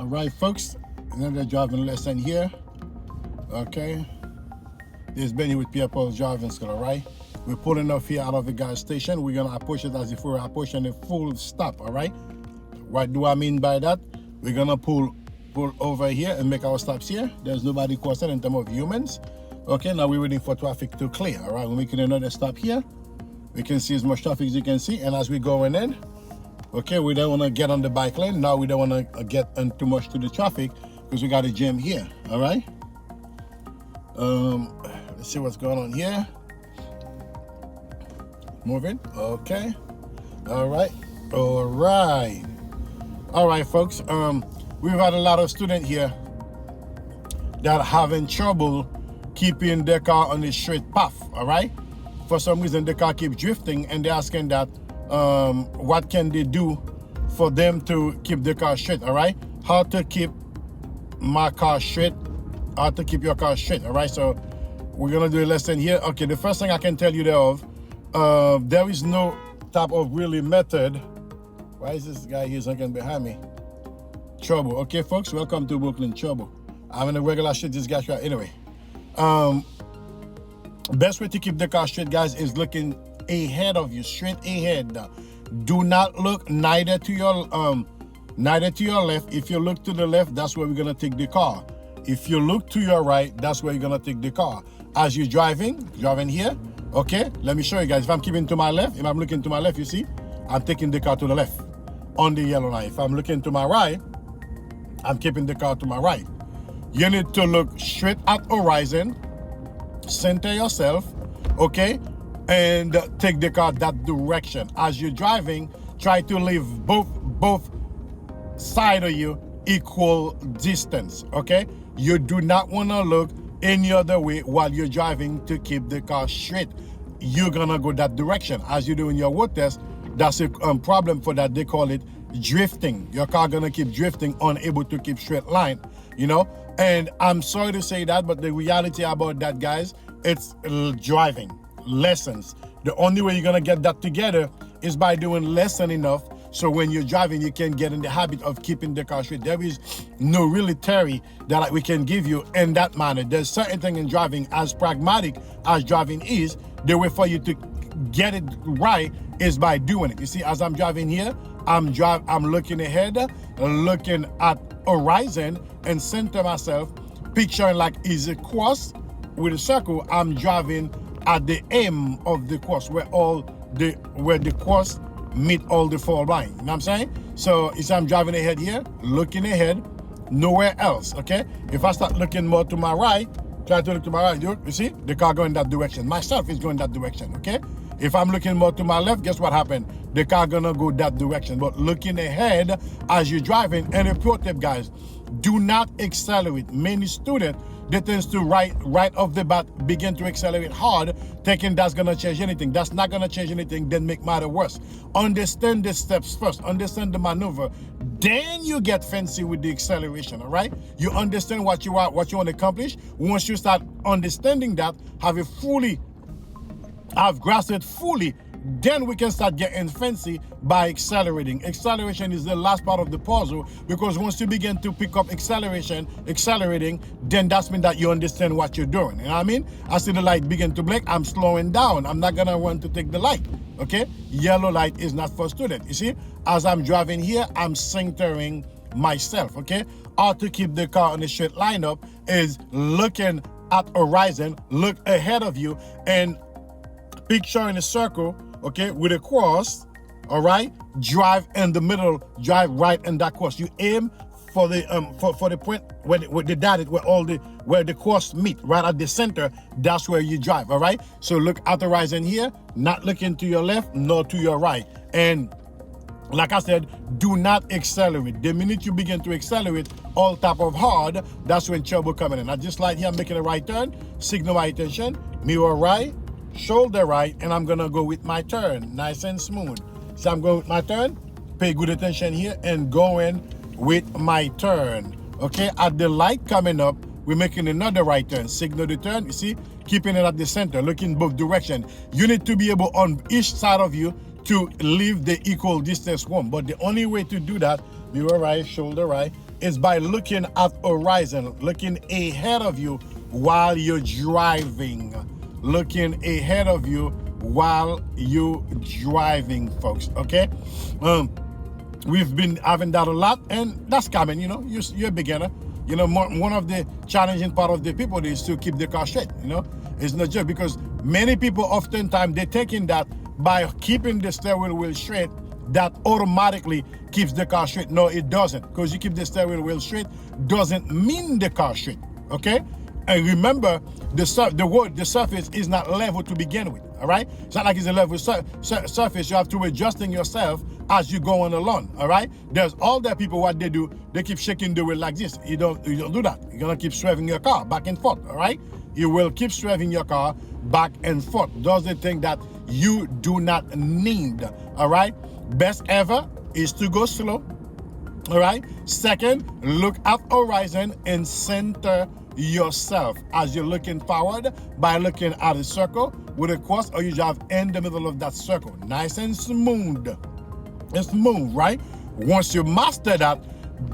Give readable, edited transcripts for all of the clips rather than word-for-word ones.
All right, folks, another driving lesson here. Okay, this is Benny with Pierre's driving school. All right, we're pulling off here out of the gas station. We're gonna approach it as if we were approaching a full stop. All right, what do I mean by that? We're gonna pull over here and make our stops here. There's nobody crossing in terms of humans. Okay, now we're waiting for traffic to clear. All right, we're making another stop here. We can see as much traffic as you can see, and as we're going in, okay, we don't want to get on the bike lane. Now we don't want to get in too much to the traffic because we got a jam here. All right. Let's see what's going on here. Moving. Okay. All right. All right. All right, folks. We've had a lot of students here that are having trouble keeping their car on the straight path. All right. For some reason, the car keeps drifting, and they're asking that what can they do for them to keep the car straight. All right, how to keep my car straight, how to keep your car straight. All right, so we're gonna do a lesson here. Okay, the first thing I can tell you there is no type of really method. Why is this guy here looking behind me? Trouble. Okay, folks, welcome to Brooklyn Trouble. I'm in a regular shit this guy's right anyway. Best way to keep the car straight, guys, is looking ahead of you, straight ahead. Do not look neither to your left. If you look to the left, that's where we're gonna take the car. If you look to your right, that's where you're gonna take the car. As you're driving here, okay, let me show you guys. If I'm keeping to my left, if I'm looking to my left, you see, I'm taking the car to the left on the yellow line. If I'm looking to my right, I'm keeping the car to my right. You need to look straight at horizon, center yourself, okay, and take the car that direction. As you're driving, try to leave both sides of you equal distance, okay? You do not want to look any other way while you're driving to keep the car straight. You're gonna go that direction. As you do in your road test, that's a problem for that. They call it drifting. Your car gonna keep drifting, unable to keep straight line, you know? And I'm sorry to say that, but the reality about that, guys, it's driving lessons. The only way you're gonna get that together is by doing lesson enough so when you're driving, you can get in the habit of keeping the car straight. There is no really theory that we can give you in that manner. There's certain thing in driving, as pragmatic as driving is, the way for you to get it right is by doing it. You see, as I'm driving here, I'm looking ahead, looking at horizon and center myself, picturing like is a course with a circle. I'm driving at the aim of the course where the course meet all the four lines. You know what I'm saying? So if I'm driving ahead here, looking ahead, nowhere else. Okay. If I start looking more to my right, try to look to my right, you see the car going that direction. Myself is going that direction. Okay. If I'm looking more to my left, guess what happened? The car gonna go that direction. But looking ahead as you're driving, and a pro tip, guys, do not accelerate. Many students, they tend to right off the bat begin to accelerate hard, thinking that's gonna change anything. That's not gonna change anything, then make matter worse. Understand the steps first, understand the maneuver, then you get fancy with the acceleration. All right, you understand what you want to accomplish. Once you start understanding that, have grasped it fully, then we can start getting fancy by accelerating. Acceleration is the last part of the puzzle, because once you begin to pick up accelerating, then that's mean that you understand what you're doing. You know what I mean? I see the light begin to blink, I'm slowing down. I'm not gonna run to take the light, okay? Yellow light is not for student. You see, as I'm driving here, I'm centering myself, okay? How to keep the car on a straight line up is looking at horizon, look ahead of you, and picture in a circle, okay, with a cross. All right, drive in the middle, drive right in that course. You aim for the point where where the course meet, right at the center. That's where you drive. All right, so look at the horizon here, not looking to your left nor to your right. And like I said, do not accelerate. The minute you begin to accelerate all type of hard, that's when trouble coming in. I just like here, I'm making a right turn, signal my attention, mirror right, shoulder right, and I'm gonna go with my turn, nice and smooth. So I'm going with my turn, pay good attention here, and going with my turn. Okay, at the light coming up, we're making another right turn, signal the turn, you see, keeping it at the center, looking both direction. You need to be able on each side of you to leave the equal distance one. But the only way to do that, mirror right, shoulder right, is by looking at horizon, looking ahead of you while you're driving. Looking ahead of you while you're driving, folks, okay? We've been having that a lot, and that's common, you know. You're a beginner. You know, one of the challenging part of the people is to keep the car straight, you know. It's not just because many people oftentimes they're thinking that by keeping the steering wheel straight, that automatically keeps the car straight. No, it doesn't, because you keep the steering wheel straight doesn't mean the car straight, okay? And remember, the surface is not level to begin with, all right? It's not like it's a level surface. You have to adjusting yourself as you go on along, all right? There's all the people, what they do, they keep shaking the wheel like this. You don't do that. You're gonna keep swerving your car back and forth, all right? You will keep swerving your car back and forth. Those are the things that you do not need, all right? Best ever is to go slow, all right? Second, look at horizon and center yourself as you're looking forward by looking at a circle with a cross, or you drive in the middle of that circle. Nice and smooth. It's smooth, right? Once you master that,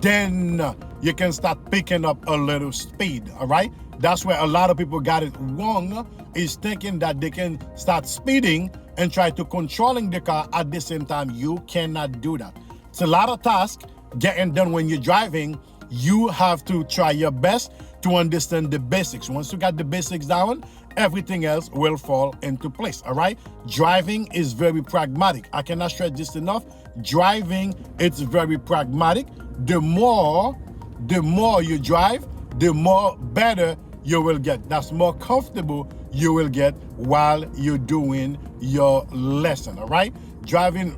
then you can start picking up a little speed, all right? That's where a lot of people got it wrong, is thinking that they can start speeding and try to controlling the car at the same time. You cannot do that. It's a lot of tasks getting done when you're driving. You have to try your best to understand the basics. Once you got the basics down, everything else will fall into place, all right? Driving is very pragmatic. I cannot stress this enough. Driving, it's very pragmatic. The more you drive, the more better you will get. That's more comfortable you will get while you're doing your lesson, all right? Driving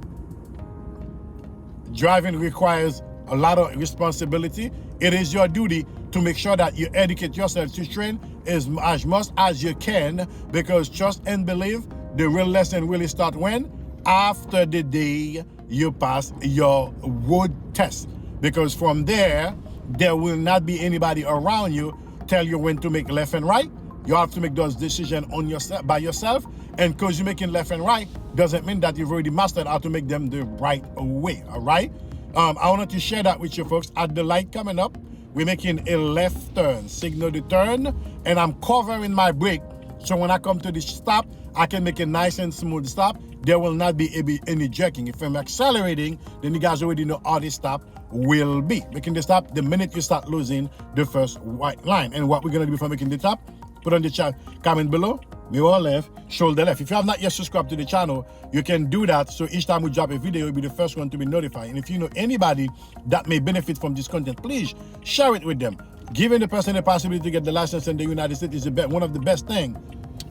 requires a lot of responsibility. It is your duty to make sure that you educate yourself, to train as much as you can, because trust and believe, the real lesson really start when? After the day you pass your road test. Because from there will not be anybody around you tell you when to make left and right. You have to make those decisions on yourself, by yourself. And because you're making left and right doesn't mean that you've already mastered how to make them the right way, all right? I wanted to share that with you folks. At the light coming up, we're making a left turn, signal the turn, and I'm covering my brake. So when I come to the stop, I can make a nice and smooth stop. There will not be any jerking. If I'm accelerating, then you guys already know how the stop will be. Making the stop the minute you start losing the first white line. And what we're gonna do before making the stop, put on the chat, comment below, mirror left, shoulder left. If you have not yet subscribed to the channel, you can do that. So each time we drop a video, you'll be the first one to be notified. And if you know anybody that may benefit from this content, please share it with them. Giving the person the possibility to get the license in the United States is one of the best things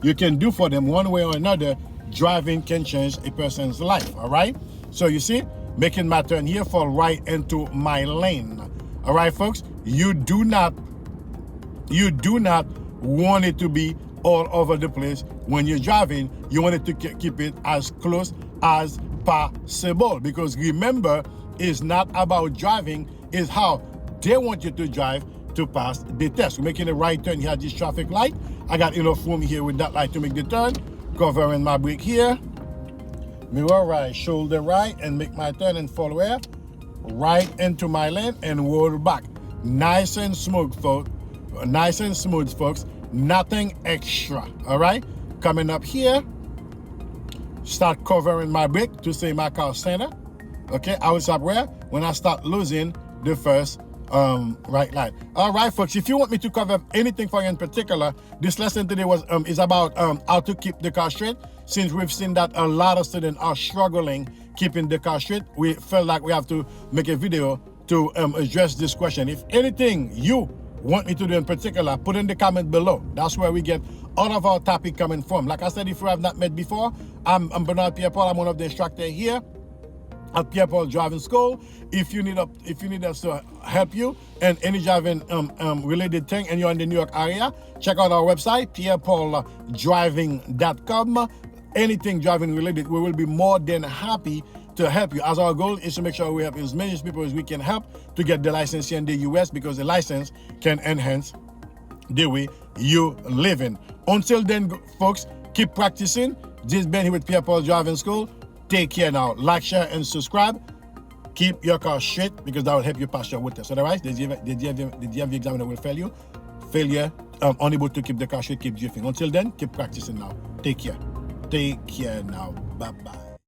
you can do for them. One way or another, driving can change a person's life, all right? So you see, making my turn here, fall right into my lane. All right, folks, you do not want it to be all over the place when you're driving. You want it to keep it as close as possible, because remember, it's not about driving, it's how they want you to drive to pass the test. We're making a right turn here at this traffic light. I got enough room here with that light to make the turn. Covering my brake here. Mirror right, shoulder right, and make my turn and fall where? Right into my lane and roll back. Nice and smooth, folks. Nice and smooth, folks. Nothing extra, all right? Coming up here, start covering my brake to stay my car center. Okay, I will stop where? When I start losing the first right light. All right, folks, if you want me to cover anything for you in particular, this lesson today is about how to keep the car straight. Since we've seen that a lot of students are struggling keeping the car straight, we felt like we have to make a video to address this question. If anything you want me to do in particular, put in the comment below. That's where we get all of our topic coming from. Like I said, if you have not met before, I'm Bernard Pierre Paul. I'm one of the instructors here at Pierre Paul Driving School. If you need us to help you in any driving related thing and you're in the New York area, check out our website, pierrepauldriving.com. Anything driving related, we will be more than happy to help you, as our goal is to make sure we help as many people as we can help to get the license here in the US, because the license can enhance the way you live in. Until then, folks, keep practicing. This has been here with Pierre Paul Driving School. Take care now. Like, share, and subscribe. Keep your car straight because that will help you pass your road test. Otherwise, did you have the examiner will fail you? Failure, unable to keep the car straight, keep drifting. Until then, keep practicing now. Take care. Take care now. Bye-bye.